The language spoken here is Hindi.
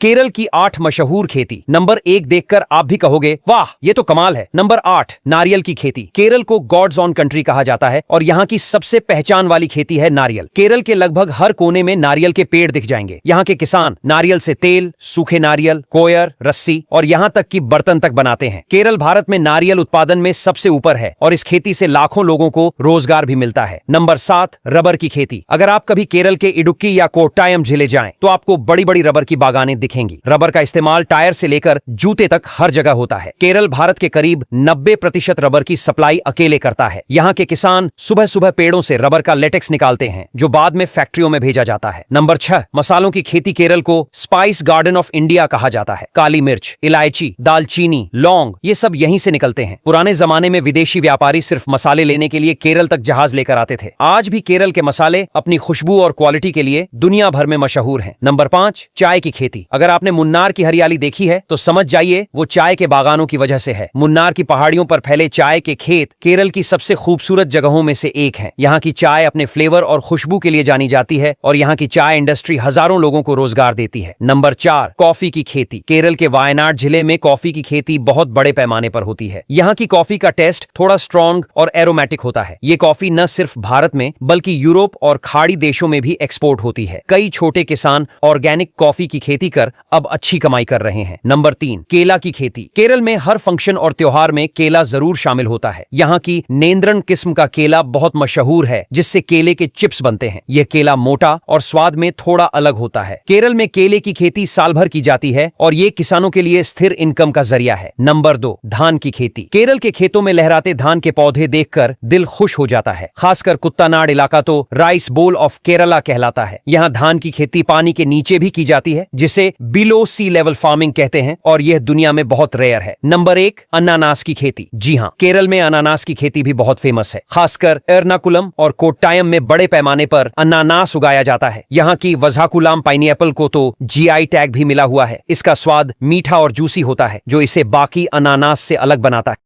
केरल की 8 मशहूर खेती। नंबर 1 देखकर आप भी कहोगे वाह ये तो कमाल है। नंबर 8 नारियल की खेती। केरल को गॉड्स ऑन कंट्री कहा जाता है और यहाँ की सबसे पहचान वाली खेती है नारियल। केरल के लगभग हर कोने में नारियल के पेड़ दिख जाएंगे। यहाँ के किसान नारियल से तेल, सूखे नारियल, कोयर, रस्सी और यहाँ तक कि बर्तन तक बनाते हैं। केरल भारत में नारियल उत्पादन में सबसे ऊपर है और इस खेती से लाखों लोगों को रोजगार भी मिलता है। नंबर 7 रबर की खेती। अगर आप कभी केरल के इडुक्की या कोट्टायम जिले जाएं तो आपको बड़ी बड़ी रबर की बागानें दिखेंगी। रबर का इस्तेमाल टायर से लेकर जूते तक हर जगह होता है। केरल भारत के करीब 90% रबर की सप्लाई अकेले करता है। यहाँ के किसान सुबह सुबह पेड़ों से रबर का लेटेक्स निकालते हैं जो बाद में फैक्ट्रियों में भेजा जाता है। नंबर 6 मसालों की खेती। केरल को स्पाइस गार्डन ऑफ इंडिया कहा जाता है। काली मिर्च, इलायची, दालचीनी, लौंग ये सब यहीं से निकलते हैं। पुराने जमाने में विदेशी व्यापारी सिर्फ मसाले लेने के लिए केरल तक जहाज लेकर आते थे। आज भी केरल के मसाले अपनी खुशबू और क्वालिटी के लिए दुनिया भर में मशहूर हैं। नंबर 5 चाय की खेती। अगर आपने मुन्नार की हरियाली देखी है तो समझ जाइए वो चाय के बागानों की वजह से है। मुन्नार की पहाड़ियों पर फैले चाय के खेत केरल की सबसे खूबसूरत जगहों में से एक है। यहाँ की चाय अपने फ्लेवर और खुशबू के लिए जानी जाती है और यहाँ की चाय इंडस्ट्री हजारों लोगों को रोजगार देती है। नंबर 4 कॉफी की खेती। केरल के वायनाड जिले में कॉफी की खेती बहुत बड़े पैमाने पर होती है। यहाँ की कॉफी का टेस्ट थोड़ा स्ट्रॉन्ग और एरोमेटिक होता है। ये कॉफी न सिर्फ भारत में बल्कि यूरोप और खाड़ी देशों में भी एक्सपोर्ट होती है। कई छोटे किसान ऑर्गेनिक कॉफी की खेती कर अब अच्छी कमाई कर रहे हैं। नंबर 3 केला की खेती। केरल में हर फंक्शन और त्योहार में केला जरूर शामिल होता है। यहाँ की नेंद्रन किस्म का केला बहुत मशहूर है जिससे केले के चिप्स बनते हैं। यह केला मोटा और स्वाद में थोड़ा अलग होता है। केरल में केले की खेती साल भर की जाती है और ये किसानों के लिए स्थिर इनकम का जरिया है। नंबर 2 धान की खेती। केरल के खेतों में लहराते धान के पौधे देखकर दिल खुश हो जाता है। खासकर कुत्तानाड इलाका तो राइस बोल ऑफ केरला कहलाता है। यहाँ धान की खेती पानी के नीचे भी की जाती है जिसे बिलो सी लेवल फार्मिंग कहते हैं और यह दुनिया में बहुत रेयर है। नंबर 1 अनानास की खेती। जी हाँ, केरल में अनानास की खेती भी बहुत फेमस है। खासकर एर्नाकुलम और कोट्टायम में बड़े पैमाने पर अनानास उगाया जाता है। यहाँ की वजाकुलाम पाइनएप्पल को तो जीआई टैग भी मिला हुआ है। इसका स्वाद मीठा और जूसी होता है जो इसे बाकी अनानास से अलग बनाता है।